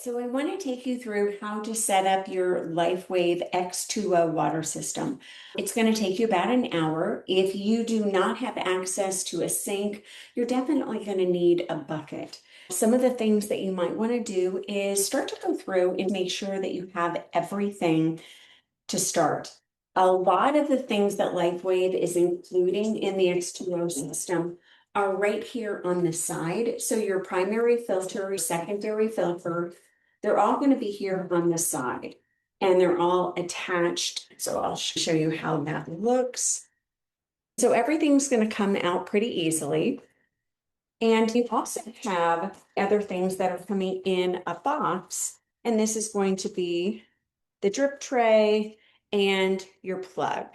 So I want to take you through how to set up your LifeWave X2O water system. It's going to take you about an hour. If you do not have access to a sink, you're definitely going to need a bucket. Some of the things that you might want to do is start to go through and make sure that you have everything to start. A lot of the things that LifeWave is including in the X2O system are right here on the side. So your primary filter, secondary filter, they're all going to be here on the side and they're all attached. So I'll show you how that looks. So everything's going to come out pretty easily. And you also have other things that are coming in a box. And this is going to be the drip tray and your plug.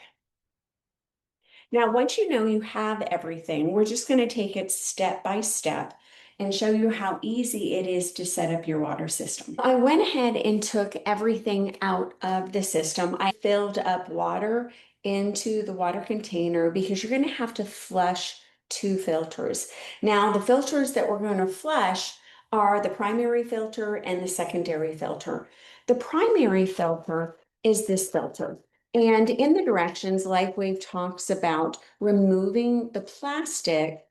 Now, once you know you have everything, we're just going to take it step by step and show you how easy it is to set up your water system. I went ahead and took everything out of the system. I filled up water into the water container because you're going to have to flush 2 filters. Now, the filters that we're going to flush are the primary filter and the secondary filter. The primary filter is this filter. And in the directions, LifeWave talks about removing the plastic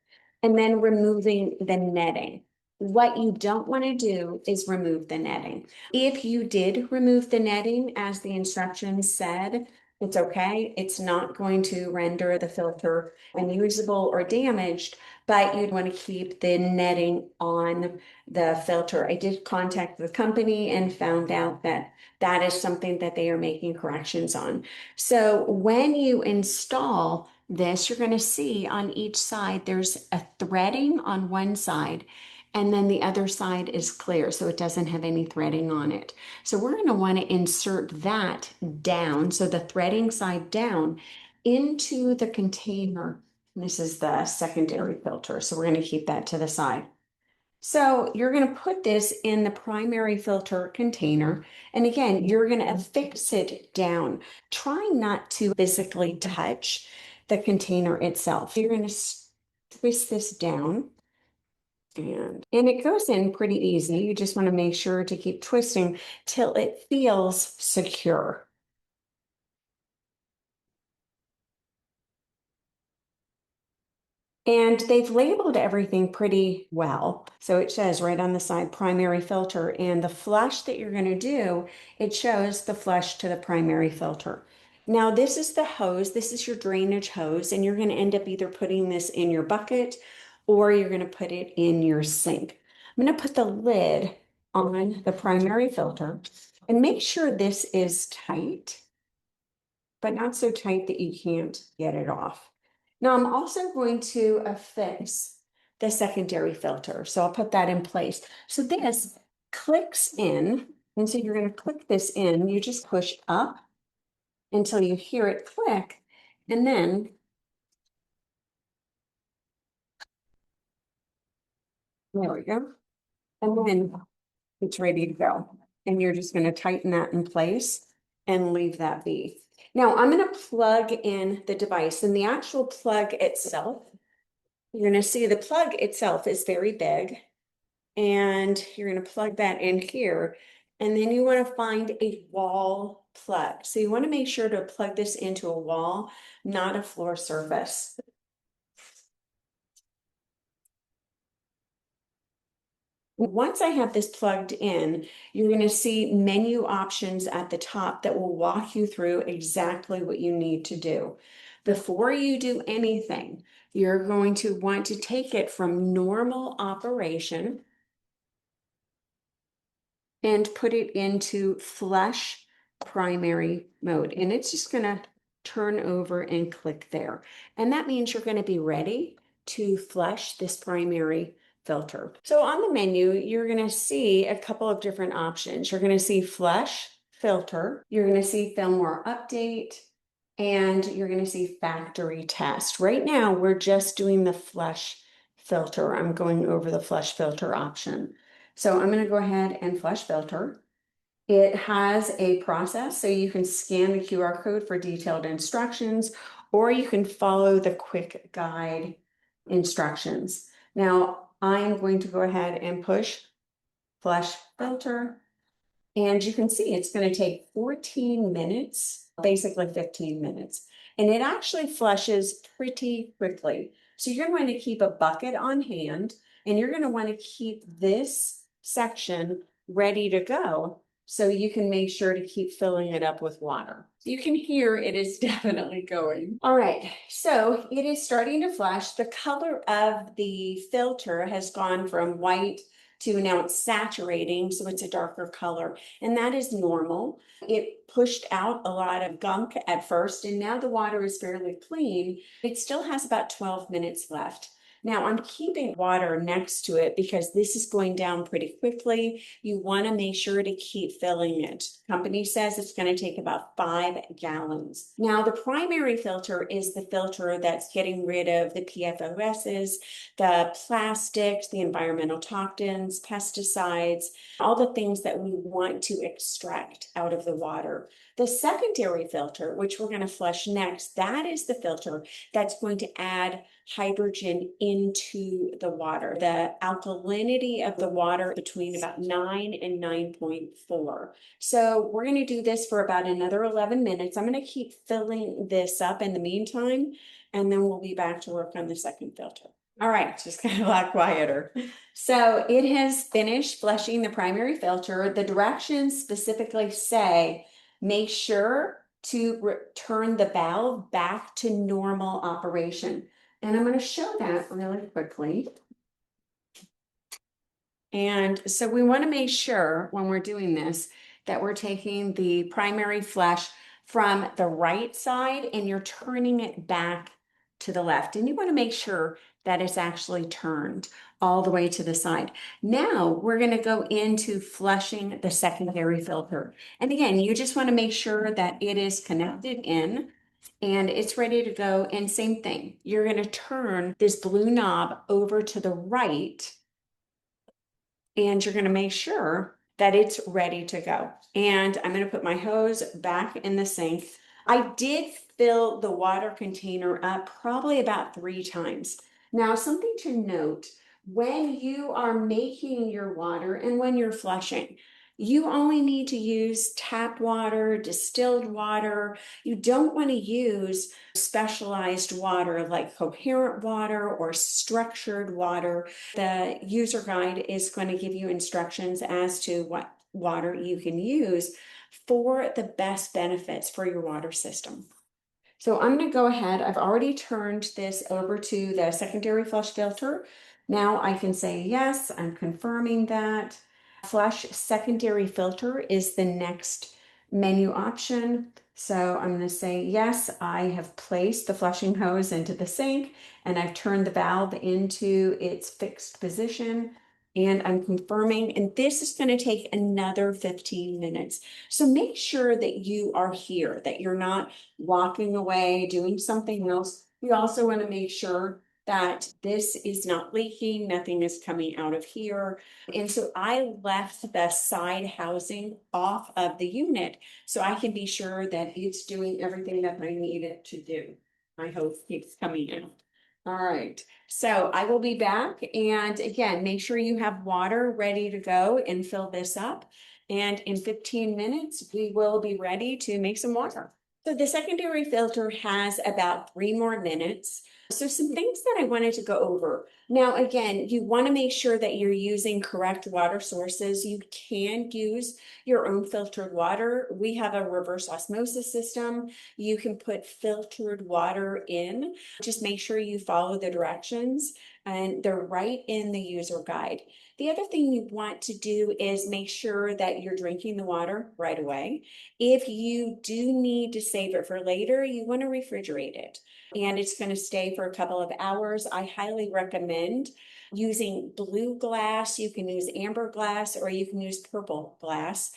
and then removing the netting. What you don't want to do is remove the netting. If you did remove the netting, as the instructions said, it's okay. It's not going to render the filter unusable or damaged, but you'd want to keep the netting on the filter. I did contact the company and found out that that is something that they are making corrections on. So when you install this, you're going to see on each side there's a threading on one side, and then the other side is clear, so it doesn't have any threading on it. So we're going to want to insert that down, so the threading side down into the container. This is the secondary filter, so we're going to keep that to the side. So you're going to put this in the primary filter container. And again, you're going to affix it down. Try not to physically touch the container itself. You're going to twist this down and it goes in pretty easy. You just want to make sure to keep twisting till it feels secure. And they've labeled everything pretty well. So it says right on the side, primary filter, and the flush that you're going to do, it shows the flush to the primary filter. Now, this is the hose. This is your drainage hose, and you're going to end up either putting this in your bucket or you're going to put it in your sink. I'm going to put the lid on the primary filter and make sure this is tight, but not so tight that you can't get it off. Now I'm also going to affix the secondary filter. So I'll put that in place. So this clicks in, and so you're going to click this in. You just push up until you hear it click, and then there we go. And then it's ready to go. And you're just going to tighten that in place and leave that be. Now I'm going to plug in the device, and the actual plug itself, you're going to see the plug itself is very big, and you're going to plug that in here. And then you want to find a wall plug. So you want to make sure to plug this into a wall, not a floor surface. Once I have this plugged in, you're going to see menu options at the top that will walk you through exactly what you need to do. Before you do anything, you're going to want to take it from normal operation and put it into flush primary mode. And it's just going to turn over and click there. And that means you're going to be ready to flush this primary filter. So on the menu, you're going to see a couple of different options. You're going to see flush filter. You're going to see firmware update, and you're going to see factory test. Right now, we're just doing the flush filter. I'm going over the flush filter option. So I'm going to go ahead and flush filter. It has a process, so you can scan the QR code for detailed instructions, or you can follow the quick guide instructions. Now, I'm going to go ahead and push flush filter, And you can see it's going to take 14 minutes, basically 15 minutes. And it actually flushes pretty quickly. So you're going to want to keep a bucket on hand, and you're going to want to keep this section ready to go so you can make sure to keep filling it up with water. You can hear it is definitely going. All right, so it is starting to flush. The color of the filter has gone from white to now it's saturating, so it's a darker color, and that is normal. It pushed out a lot of gunk at first, and now the water is fairly clean. It still has about 12 minutes left. Now I'm keeping water next to it because this is going down pretty quickly. You want to make sure to keep filling it. Company says it's going to take about 5 gallons. Now the primary filter is the filter that's getting rid of the PFOSs, the plastics, the environmental toxins, pesticides, all the things that we want to extract out of the water. The secondary filter, which we're going to flush next, that is the filter that's going to add hydrogen into the water. The alkalinity of the water between about 9 and 9.4. So we're going to do this for about another 11 minutes. I'm going to keep filling this up in the meantime, and then we'll be back to work on the second filter. All right, just kind of a lot quieter. So it has finished flushing the primary filter. The directions specifically say, make sure to turn the valve back to normal operation. And I'm going to show that really quickly. And so we want to make sure when we're doing this that we're taking the primary flush from the right side and you're turning it back to the left. And you want to make sure that it's actually turned all the way to the side. Now we're going to go into flushing the secondary filter. And again, you just want to make sure that it is connected in and it's ready to go. And same thing, you're going to turn this blue knob over to the right, and you're going to make sure that it's ready to go. And I'm going to put my hose back in the sink. I did fill the water container up probably about 3 times. Now, something to note, when you are making your water and when you're flushing, you only need to use tap water, distilled water. You don't want to use specialized water like coherent water or structured water. The user guide is going to give you instructions as to what water you can use for the best benefits for your water system. So I'm going to go ahead. I've already turned this over to the secondary flush filter. Now I can say yes, I'm confirming that. Flush secondary filter is the next menu option. So I'm going to say yes, I have placed the flushing hose into the sink and I've turned the valve into its fixed position. And I'm confirming, and this is going to take another 15 minutes. So make sure that you are here, that you're not walking away, doing something else. You also want to make sure that this is not leaking, nothing is coming out of here. And so I left the side housing off of the unit so I can be sure that it's doing everything that I need it to do. My hose keeps coming out. All right, so I will be back, and again, make sure you have water ready to go and fill this up. And in 15 minutes, we will be ready to make some water. So the secondary filter has about 3 more minutes. So some things that I wanted to go over. Now, again, you want to make sure that you're using correct water sources. You can use your own filtered water. We have a reverse osmosis system. You can put filtered water in. Just make sure you follow the directions, and they're right in the user guide. The other thing you want to do is make sure that you're drinking the water right away. If you do need to save it for later, you want to refrigerate it. And it's going to stay for a couple of hours. I highly recommend using blue glass. You can use amber glass or you can use purple glass.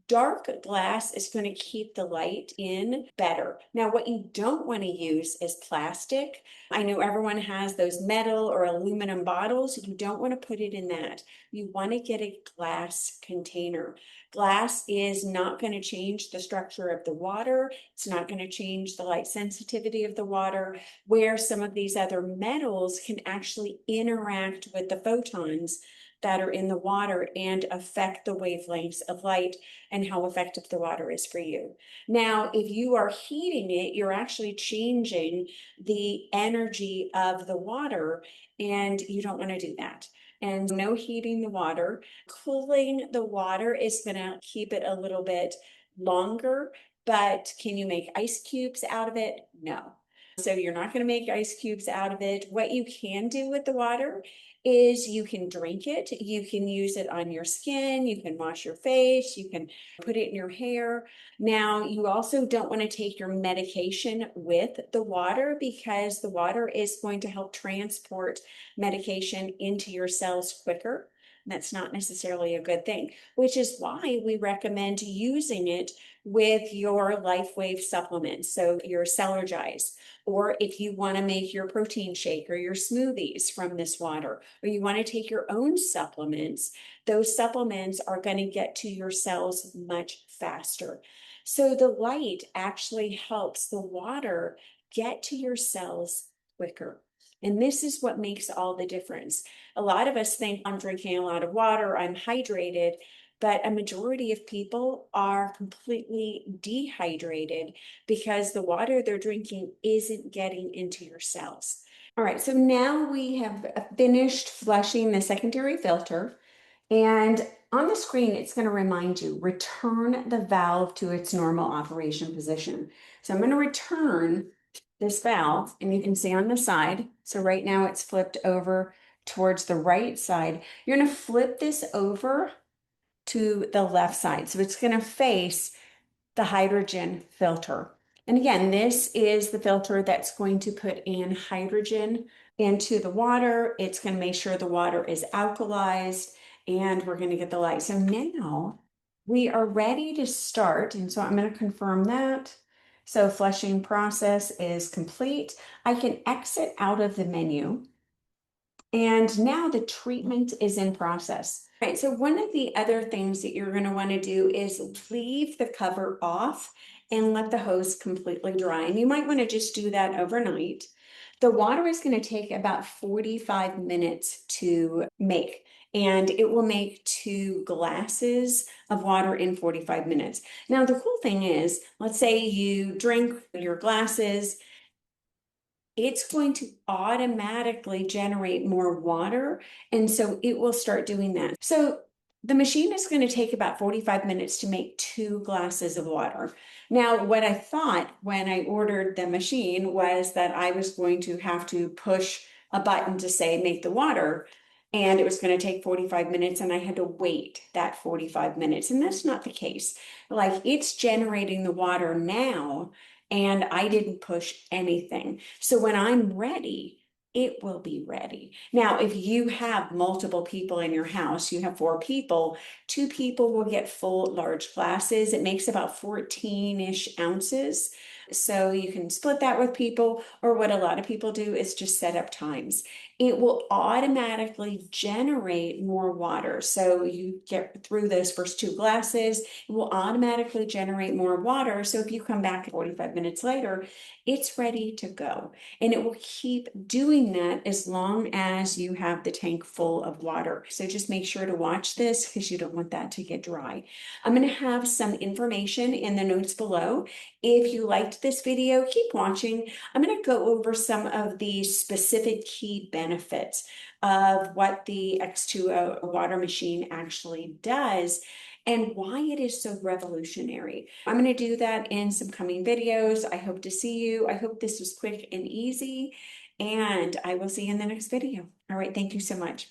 Dark glass is going to keep the light in better. Now, what you don't want to use is plastic. I know everyone has those metal or aluminum bottles. You don't want to put it in that. You want to get a glass container. Glass is not going to change the structure of the water. It's not going to change the light sensitivity of the water, where some of these other metals can actually interact with the photons that are in the water and affect the wavelengths of light and how effective the water is for you. Now, if you are heating it, you're actually changing the energy of the water, and you don't want to do that. And no heating the water. Cooling the water is going to keep it a little bit longer, but can you make ice cubes out of it? No. So you're not going to make ice cubes out of it. What you can do with the water is you can drink it, you can use it on your skin, you can wash your face, you can put it in your hair. Now, you also don't want to take your medication with the water because the water is going to help transport medication into your cells quicker. That's not necessarily a good thing, which is why we recommend using it with your LifeWave supplements. So your Celergize, or if you want to make your protein shake or your smoothies from this water, or you want to take your own supplements, those supplements are going to get to your cells much faster. So the light actually helps the water get to your cells quicker. And this is what makes all the difference. A lot of us think I'm drinking a lot of water, I'm hydrated, but a majority of people are completely dehydrated because the water they're drinking isn't getting into your cells. All right, so now we have finished flushing the secondary filter, and on the screen, it's going to remind you, return the valve to its normal operation position. So I'm going to return this valve, and you can see on the side, so right now it's flipped over towards the right side. You're going to flip this over to the left side. So it's going to face the hydrogen filter. And again, this is the filter that's going to put in hydrogen into the water. It's going to make sure the water is alkalized, and we're going to get the light. So now we are ready to start. And so I'm going to confirm that. So flushing process is complete. I can exit out of the menu. And now the treatment is in process. All right, so one of the other things that you're going to want to do is leave the cover off and let the hose completely dry. And you might want to just do that overnight. The water is going to take about 45 minutes to make, and it will make 2 glasses of water in 45 minutes. Now, the cool thing is, let's say you drink your glasses, it's going to automatically generate more water. And so it will start doing that. So the machine is going to take about 45 minutes to make 2 glasses of water. Now, what I thought when I ordered the machine was that I was going to have to push a button to say make the water, and it was going to take 45 minutes, and I had to wait that 45 minutes. And that's not the case. Like, it's generating the water now, and I didn't push anything. So when I'm ready, it will be ready. Now, if you have multiple people in your house, you have 4 people, 2 people will get full large glasses. It makes about 14-ish ounces. So you can split that with people, or what a lot of people do is just set up times. It will automatically generate more water. So you get through those first 2 glasses, it will automatically generate more water. So if you come back 45 minutes later, it's ready to go. And it will keep doing that as long as you have the tank full of water. So just make sure to watch this because you don't want that to get dry. I'm going to have some information in the notes below. If you liked this video, keep watching. I'm going to go over some of the specific key benefits of what the X2O water machine actually does and why it is so revolutionary. I'm going to do that in some coming videos. I hope to see you. I hope this was quick and easy, and I will see you in the next video. All right, thank you so much.